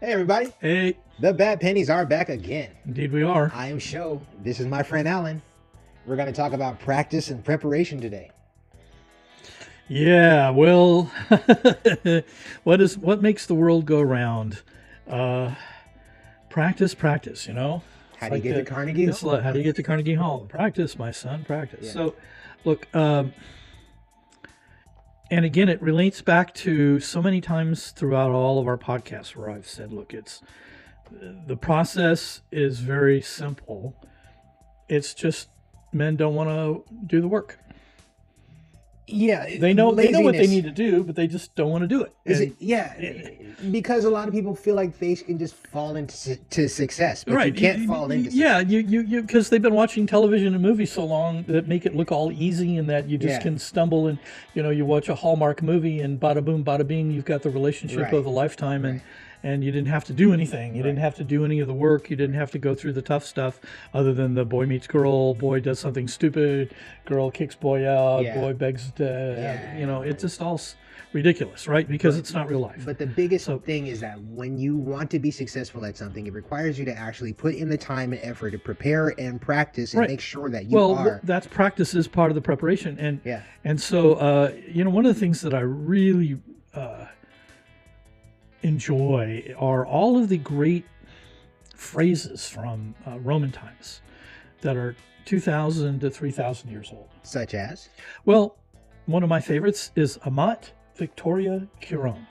Hey everybody, Hey, the Bad Pennies are back again. indeed we are. I am Sho. This is my friend Alan. We're going to talk about practice and preparation today. Yeah, well, what makes the world go round? Uh, practice, practice. How do you get to Carnegie It's Hall? like, how do you get to Carnegie Hall? Practice, my son, practice. Yeah. So, look, and again, it relates back to so many times throughout all of our podcasts where I've said, look, it's the process is very simple. It's just men don't want to do the work. Yeah, They know what they laziness. need to do, but they just don't want to do it. Is And- it? Yeah, because a lot of people feel like they can just fall into success, but you can't fall into. Yeah, you because they've been watching television and movies so long that make it look all easy and that you just Yeah. can stumble and you watch a Hallmark movie and bada boom, bada bing, you've got the relationship Right. of a lifetime and you didn't have to do anything. You didn't have to do any of the work. You didn't have to go through the tough stuff other than the boy meets girl, boy does something stupid, girl kicks boy out, Yeah. boy begs to, Yeah. it's just all ridiculous, right? Because it's not real life. But the biggest So- thing is that when you want to be successful at something, it requires you to actually put in the time and effort to prepare and practice and Right. make sure that you Well, are. that's practice is part of the preparation, and Yeah. and so one of the things that I really enjoy are all of the great phrases from Roman times that are 2,000 to 3,000 years old. Such as? Well, one of my favorites is Amat Victoria Curum.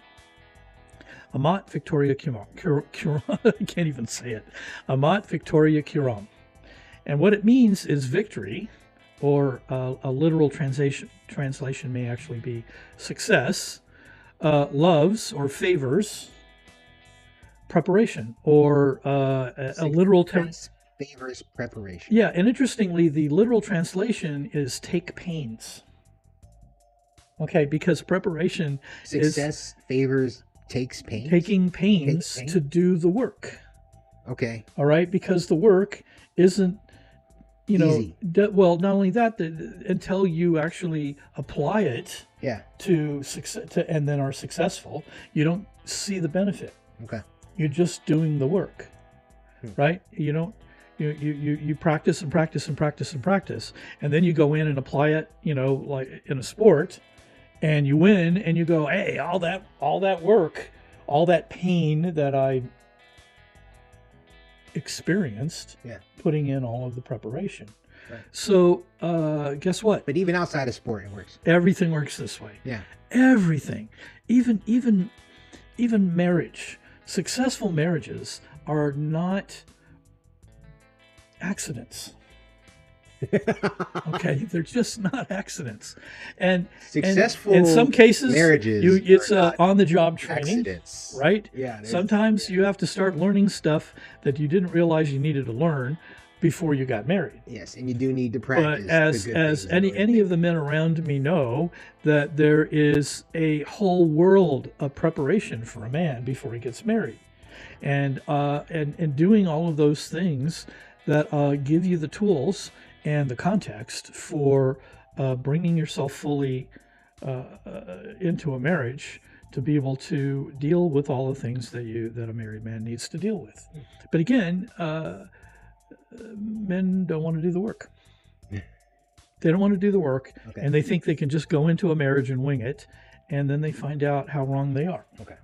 Amat Victoria Curum. I can't even say it. Amat Victoria Curum. And what it means is victory, or a literal translation may actually be success, loves or favors preparation, or a literal Success favors preparation. yeah, and interestingly, the literal translation is take pains. Okay, because preparation Success favors takes pains. is taking pains Take pain? to do the work. Okay. All right, because the work isn't, Easy. well, not only that, until you actually apply it Yeah. to success, and then are successful, you don't see the benefit. Okay. You're just doing the work, right? You don't. You practice and practice and practice and practice, and then you go in and apply it. Like in a sport, and you win, and you go, hey, all that work, all that pain that I experienced, Yeah. putting in all of the preparation. Right. So guess what? But even outside of sport, it works. Everything works this way. Yeah. Everything, even marriage. Successful marriages are not accidents. Okay, they're just not accidents. And Successful and in some cases, marriages it's are not on-the-job training, accidents. right? Yeah. there's- Sometimes you have to start learning stuff that you didn't realize you needed to learn before you got married. Yes, and you do need to But practice. the as good as things any in any of the men around me know, that there is a whole world of preparation for a man before he gets married, and doing all of those things that give you the tools and the context for bringing yourself fully into a marriage to be able to deal with all the things that a married man needs to deal with. But again, men don't want to do the work. They don't want to do the work, Okay. and they think they can just go into a marriage and wing it, and then they find out how wrong they are. Okay.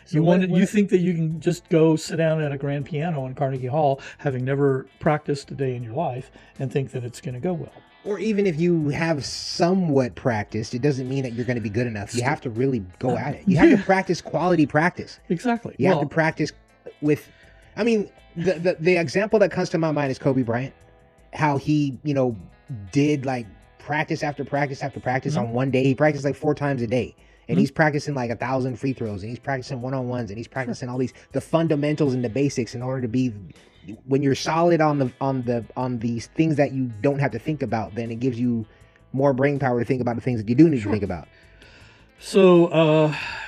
You think that you can just go sit down at a grand piano in Carnegie Hall, having never practiced a day in your life, and think that it's going to go well. Or even if you have somewhat practiced, it doesn't mean that you're going to be good enough. You have to really go at it. You have to practice quality practice. Exactly. You have to practice with. I mean, the example that comes to my mind is Kobe Bryant. How he, did like practice after practice after practice on one day. He practiced like 4 times a day. And he's practicing like 1,000 free throws, and he's practicing one-on-ones, and he's practicing all the fundamentals and the basics in order to be. When you're solid on these things that you don't have to think about, then it gives you more brain power to think about the things that you do need to think about. So,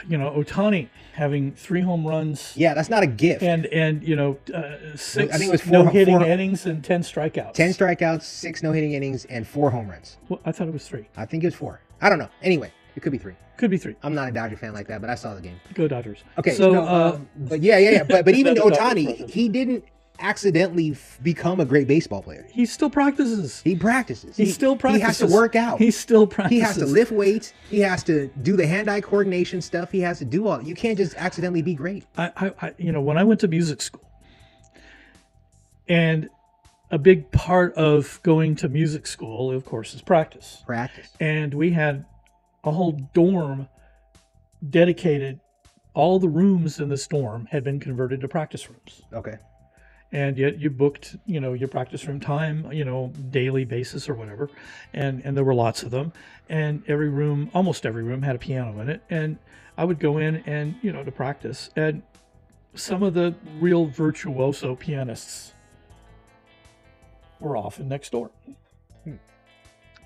Otani having 3 home runs. Yeah, that's not a gift. And 6 I think it was no-hitting four- innings and 10 strikeouts. 10 strikeouts, 6 no-hitting innings, and 4 home runs. Well, I thought it was 3. I think it was 4. I don't know. Anyway, It could be 3. Could be 3. I'm not a Dodger fan like that, but I saw the game. Go Dodgers. Okay, So, but yeah. But even That's not Ohtani, impressive. he didn't accidentally become a great baseball player. he still practices. He practices. He still He has practices. to work out. He still practices. He has to lift weights. He has to do the hand-eye coordination stuff. He has to do all. You can't just accidentally be great. I when I went to music school, and a big part of going to music school, of course, is practice. Practice. And we had a whole dorm dedicated. All the rooms in this dorm had been converted to practice rooms. Okay. And yet you booked, your practice room time, daily basis or whatever. And there were lots of them. And almost every room had a piano in it. And I would go in and, to practice. And some of the real virtuoso pianists were often next door.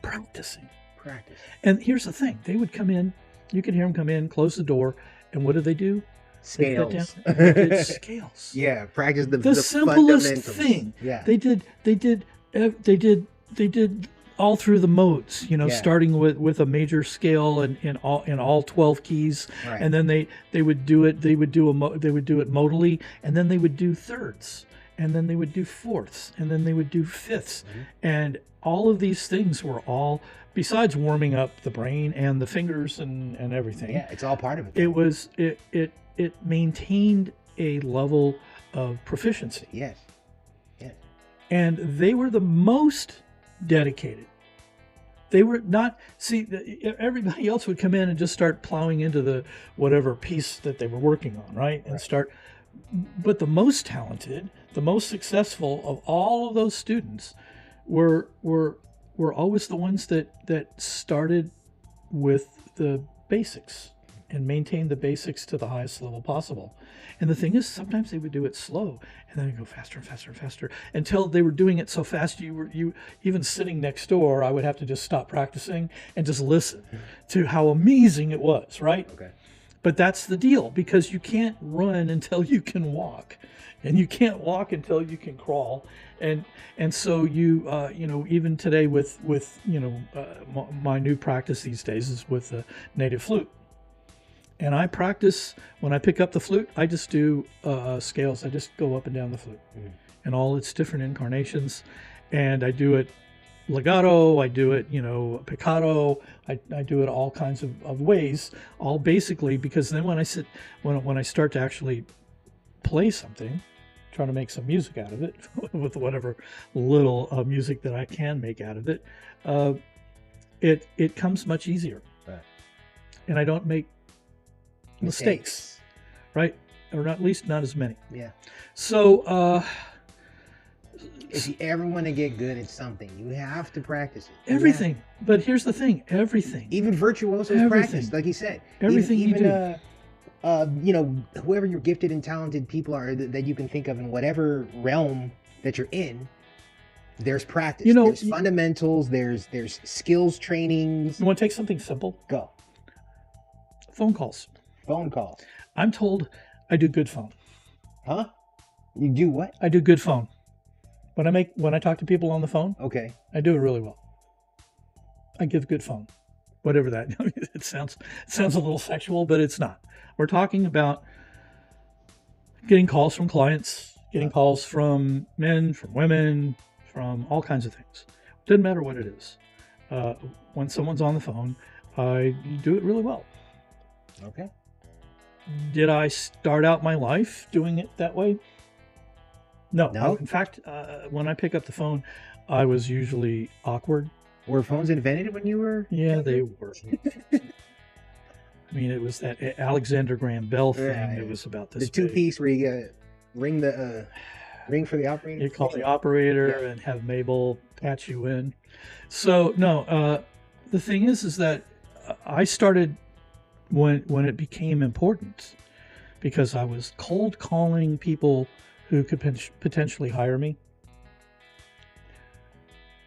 Practicing. Practice. And here's the thing. They would come in, you could hear them come in, close the door. And what did they do? Scales. They did scales. Yeah, practice the simplest fundamentals. thing. Yeah. They did all through the modes, starting with a major scale and in all 12 keys. Right. And then they would do it it modally, and then they would do thirds, and then they would do fourths, and then they would do fifths. Mm-hmm. And all of these things were all, besides warming up the brain and the fingers and everything. Yeah, it's all part of it. It maintained a level of proficiency. Yes. Yes. And they were the most dedicated. They were not, everybody else would come in and just start plowing into the whatever piece that they were working on, right? And but the most talented, the most successful of all of those students were always the ones that started with the basics and maintained the basics to the highest level possible. And the thing is, sometimes they would do it slow, and then they'd go faster and faster and faster until they were doing it so fast you even sitting next door, I would have to just stop practicing and just listen to how amazing it was, right? Okay. But that's the deal, because you can't run until you can walk, and you can't walk until you can crawl. And so even today with my new practice these days is with the native flute. And I practice, when I pick up the flute, I just do scales. I just go up and down the flute and all its different incarnations. And I do it legato, I do it, piccato, I do it all kinds of ways, all basically because then when I start to actually play something, trying to make some music out of it with whatever little music that I can make out of it, it comes much easier. Right. And I don't make mistakes, right? Or at least not as many. Yeah. So if you ever want to get good at something, you have to practice it. Everything. But here's the thing, everything. Even virtuosos practice, like you said. Everything even, you do. Whoever your gifted and talented people are that you can think of in whatever realm that you're in, there's practice. There's fundamentals, there's skills trainings. You want to take something simple? Go. Phone calls. Phone calls. I'm told I do good phone. Huh? You do what? I do good phone. When I talk to people on the phone, okay, I do it really well. I give good phone. Whatever that it sounds a little sexual, but it's not. We're talking about getting calls from clients, getting calls from men, from women, from all kinds of things. Doesn't matter what it is. When someone's on the phone, I do it really well. Okay. Did I start out my life doing it that way? No. In fact, when I pick up the phone, I was usually awkward. Were phones invented when you were? Yeah, they were. I mean, it was that Alexander Graham Bell thing. Yeah, It was about this. The two-piece where you ring for the operator. You call the operator and have Mabel patch you in. So no, the thing is that I started when it became important, because I was cold calling people who could potentially hire me.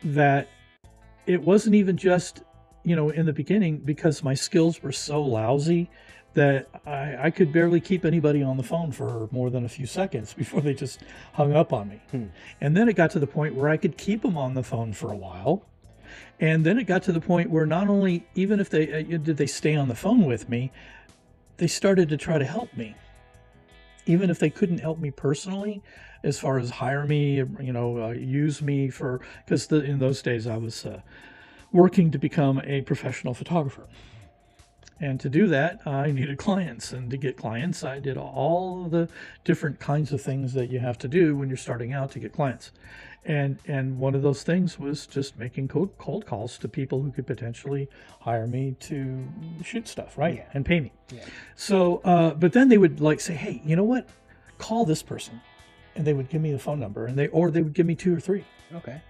That it wasn't even just, in the beginning, because my skills were so lousy that I could barely keep anybody on the phone for more than a few seconds before they just hung up on me. And then it got to the point where I could keep them on the phone for a while, And then it got to the point where not only, even if they did they stay on the phone with me, they started to try to help me. Even if they couldn't help me personally, as far as hire me, use me for, because in those days I was working to become a professional photographer. And to do that, I needed clients. And to get clients, I did all the different kinds of things that you have to do when you're starting out to get clients. And one of those things was just making cold calls to people who could potentially hire me to shoot stuff, right? Yeah. And pay me. Yeah. So, but then they would like say, hey, you know what? Call this person. And they would give me the phone number, or they would give me 2 or 3. Okay.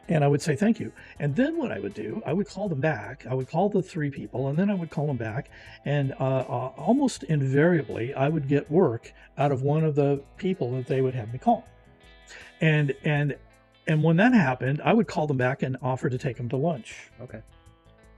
And I would say, thank you. And then what I would do, I would call them back. I would call the 3 people, and then I would call them back. And almost invariably, I would get work out of one of the people that they would have me call. And when that happened, I would call them back and offer to take them to lunch. Okay.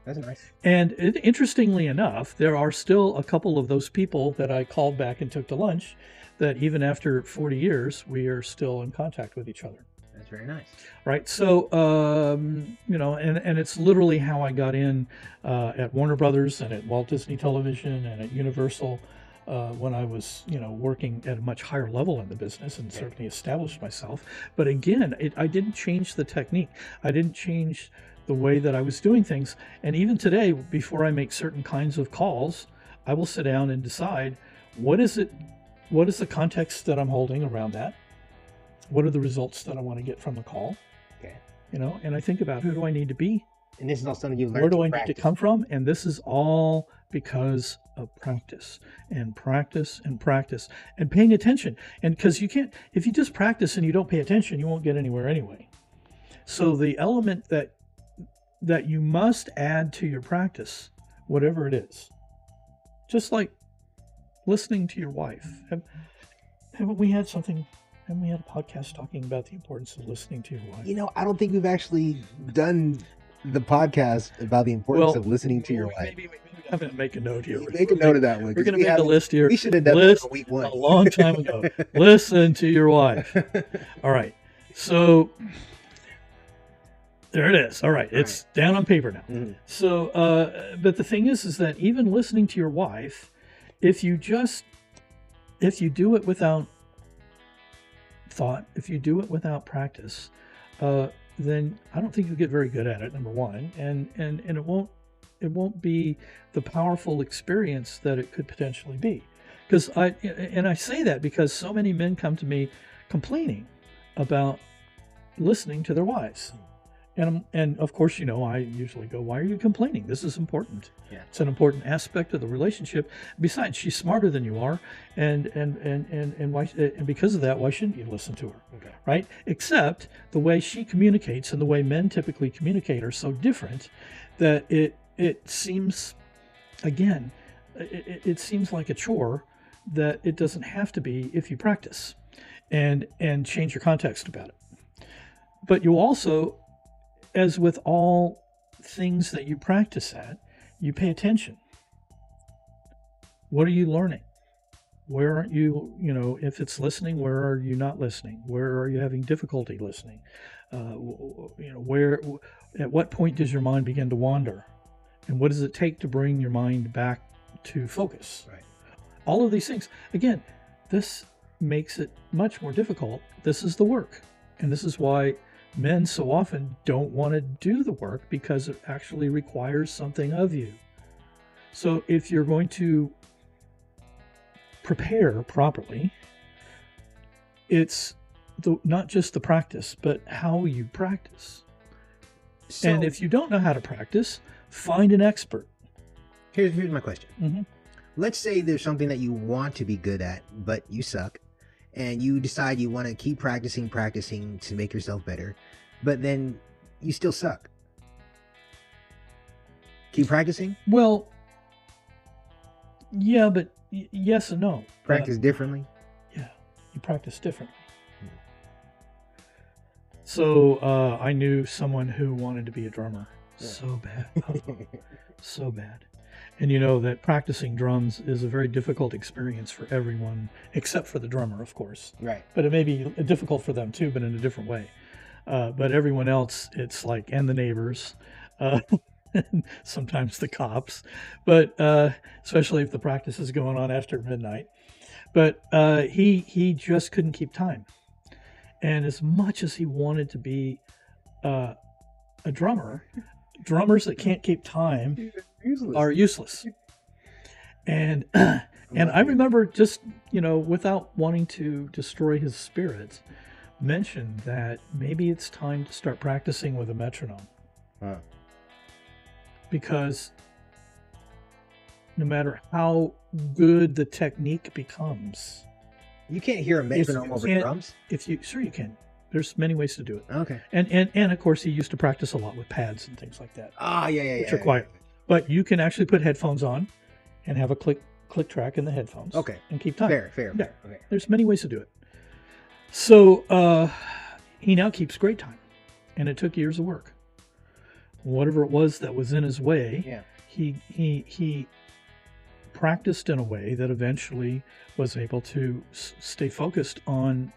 That's nice. And interestingly enough, there are still a couple of those people that I called back and took to lunch that even after 40 years, we are still in contact with each other. That's very nice. Right. So, and it's literally how I got in at Warner Brothers and at Walt Disney Television and at Universal when I was, working at a much higher level in the business and certainly established myself. But again, I didn't change the technique. I didn't change the way that I was doing things. And even today, before I make certain kinds of calls, I will sit down and decide what is the context that I'm holding around that? What are the results that I want to get from the call? Okay. And I think about who do I need to be? And this is all something you learned. Where do I need to come from? And this is all because of practice and practice and practice and paying attention. And because you can't, if you just practice and you don't pay attention, you won't get anywhere anyway. So the element that you must add to your practice, whatever it is, just like listening to your wife. Haven't we had a podcast talking about the importance of listening to your wife? I don't think we've actually done the podcast about the importance of listening to your wife. Maybe I'm going to make a note here. Make a note of that one. We're going to make a list here. We should have done this on week 1. A long time ago. Listen to your wife. All right. So there it is. All right. It's down on paper now. Mm-hmm. So, but the thing is that even listening to your wife, if you do it without thought, if you do it without practice, then I don't think you'll get very good at it, number one, and it won't be the powerful experience that it could potentially be. Because I say that because so many men come to me complaining about listening to their wives. And of course, I usually go, why are you complaining? This is important. Yeah. It's an important aspect of the relationship. Besides, she's smarter than you are. And why, and because of that, why shouldn't you listen to her? Okay. Right? Except the way she communicates and the way men typically communicate are so different that it seems, again, it seems like a chore that it doesn't have to be if you practice and change your context about it. But you also, as with all things that you practice at, you pay attention. What are you learning? Where aren't you, if it's listening, where are you not listening? Where are you having difficulty listening? At what point does your mind begin to wander? And what does it take to bring your mind back to focus? Right. All of these things. Again, this makes it much more difficult. This is the work. And this is why men so often don't want to do the work, because it actually requires something of you. So if you're going to prepare properly, it's not just the practice, but how you practice. So, and if you don't know how to practice, find an expert. Here's my question. Mm-hmm. Let's say there's something that you want to be good at, but you suck. And you decide you want to keep practicing to make yourself better, but then you still suck. Keep practicing? Well, yeah, but yes and no. Practice differently? Yeah, you practice differently. So I knew someone who wanted to be a drummer. Yeah. So bad. So bad. And you know that practicing drums is a very difficult experience for everyone, except for the drummer, of course. Right. But it may be difficult for them too, but in a different way. But everyone else, it's like, and the neighbors, uh, sometimes the cops, but especially if the practice is going on after midnight. But he just couldn't keep time. And as much as he wanted to be a drummer, drummers that can't keep time Useless. are useless. And and I remember, just, without wanting to destroy his spirits, mentioned that maybe it's time to start practicing with a metronome. Huh. Because no matter how good the technique becomes, You can't hear a metronome over can't- drums? sure you can. There's many ways to do it. Okay. And of course, he used to practice a lot with pads and things like that, Ah, yeah, which are quiet. But you can actually put headphones on and have a click track in the headphones. Okay. And keep time. Fair. Yeah. Okay. There's many ways to do it. So he now keeps great time, and it took years of work. Whatever it was that was in his way, Yeah. he practiced in a way that eventually was able to stay focused on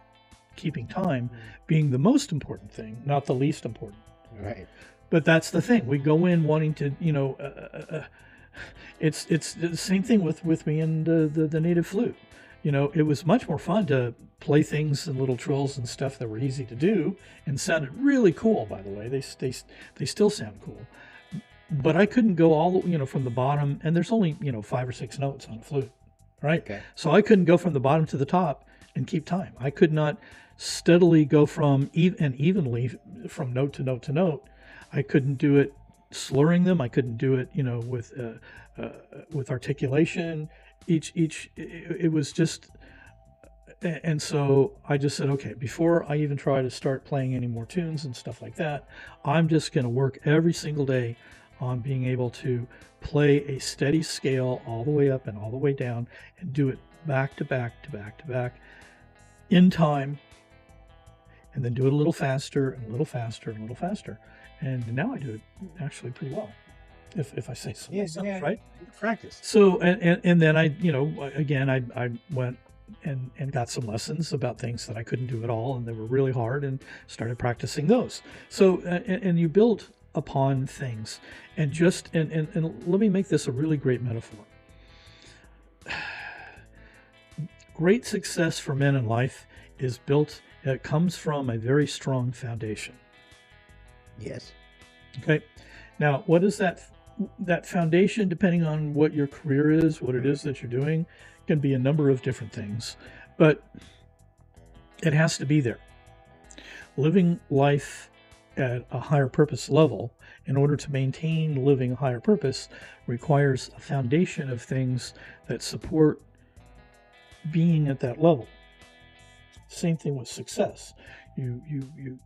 keeping time being the most important thing, not the least important. Right. But that's the thing. We go in wanting to, it's the same thing with me and the native flute. It was much more fun to play things and little trills and stuff that were easy to do and sounded really cool. By the way, they still sound cool. But I couldn't go all from the bottom, and there's only 5 or 6 notes on a flute, right? Okay. So I couldn't go from the bottom to the top and keep time. I could not steadily go from evenly from note to note to note. I couldn't do it slurring them. I couldn't do it, with articulation. It was just, and so I just said, okay, before I even try to start playing any more tunes and stuff like that, I'm just going to work every single day on being able to play a steady scale all the way up and all the way down, and do it back to back to back to back in time, and then do it a little faster and a little faster and a little faster. And now I do it actually pretty well, if I say so myself, right? Practice. So, and then I went and got some lessons about things that I couldn't do at all, and they were really hard, and started practicing those. So, and you build upon things, and let me make this a really great metaphor. Great success for men in life is built, it comes from a very strong foundation. Yes. Okay. Now, what is that foundation, depending on what your career is, what it is that you're doing, can be a number of different things, but it has to be there. Living life at a higher purpose level, in order to maintain living a higher purpose, requires a foundation of things that support being at that level. Same thing with success. You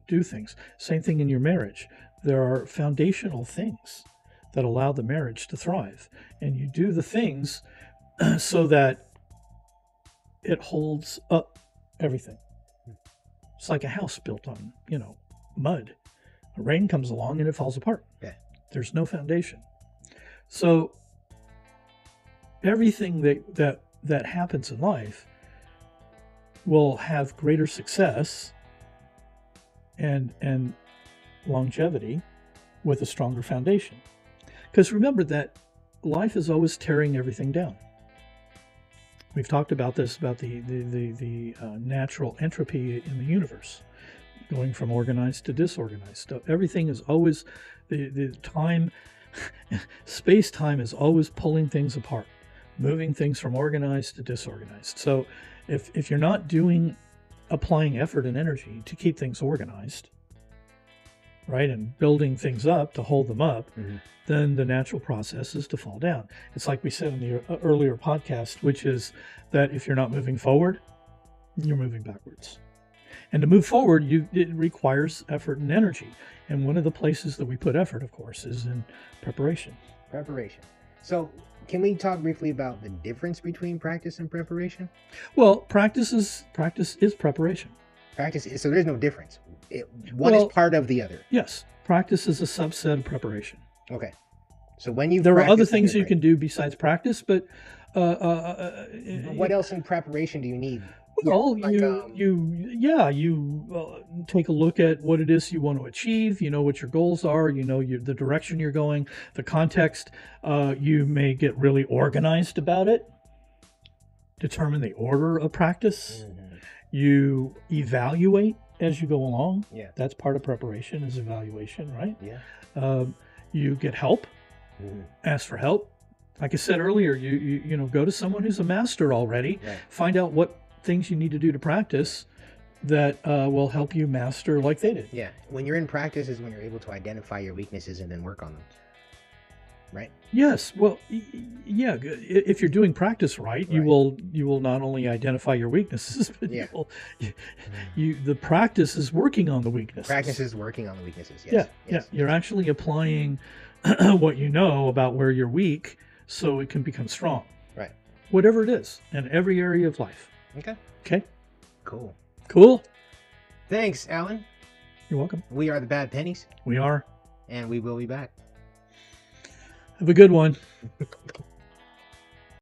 do things. Same thing in your marriage. There are foundational things that allow the marriage to thrive, and you do the things so that it holds up everything. It's like a house built on, mud. The rain comes along and it falls apart. Yeah. There's no foundation. So everything that happens in life will have greater success and longevity with a stronger foundation. Because remember that life is always tearing everything down. We've talked about this, about the natural entropy in the universe, going from organized to disorganized. So everything is always, the time, space-time is always pulling things apart, moving things from organized to disorganized. So if you're not applying effort and energy to keep things organized, right, and building things up to hold them up, then the natural process is to fall down. It's like we said in the earlier podcast, which is that if you're not moving forward, you're moving backwards. And to move forward, it requires effort and energy. And one of the places that we put effort, of course, is in preparation. Preparation. So can we talk briefly about the difference between practice and preparation? Well, practice is preparation. So there's no difference. One is part of the other. Yes. Practice is a subset of preparation. Okay. So when you there are other things you can do besides practice, but what else in preparation do you need? Well, like you take a look at what it is you want to achieve. You know what your goals are. You know the direction you're going, the context. You may get really organized about it. Determine the order of practice. Mhm. You evaluate as you go along. Yeah. That's part of preparation is evaluation, right? Yeah. You get help. Mhm. Ask for help. Like I said earlier, you know go to someone who's a master already. Right. Find out what things you need to do to practice that will help you master like they did. Yeah. When you're in practice is when you're able to identify your weaknesses and then work on them. Right. Yes. Well, yeah. If you're doing practice right, you will not only identify your weaknesses, but Yeah. the practice is working on the weaknesses. Practice is working on the weaknesses. Yes. Yeah. You're actually applying what you know about where you're weak, so it can become strong. Right. Whatever it is, in every area of life. Okay. Okay. Cool. Cool. Thanks, Alan. You're welcome. We are the Bad Pennies, We are. and we will be back. Have a good one.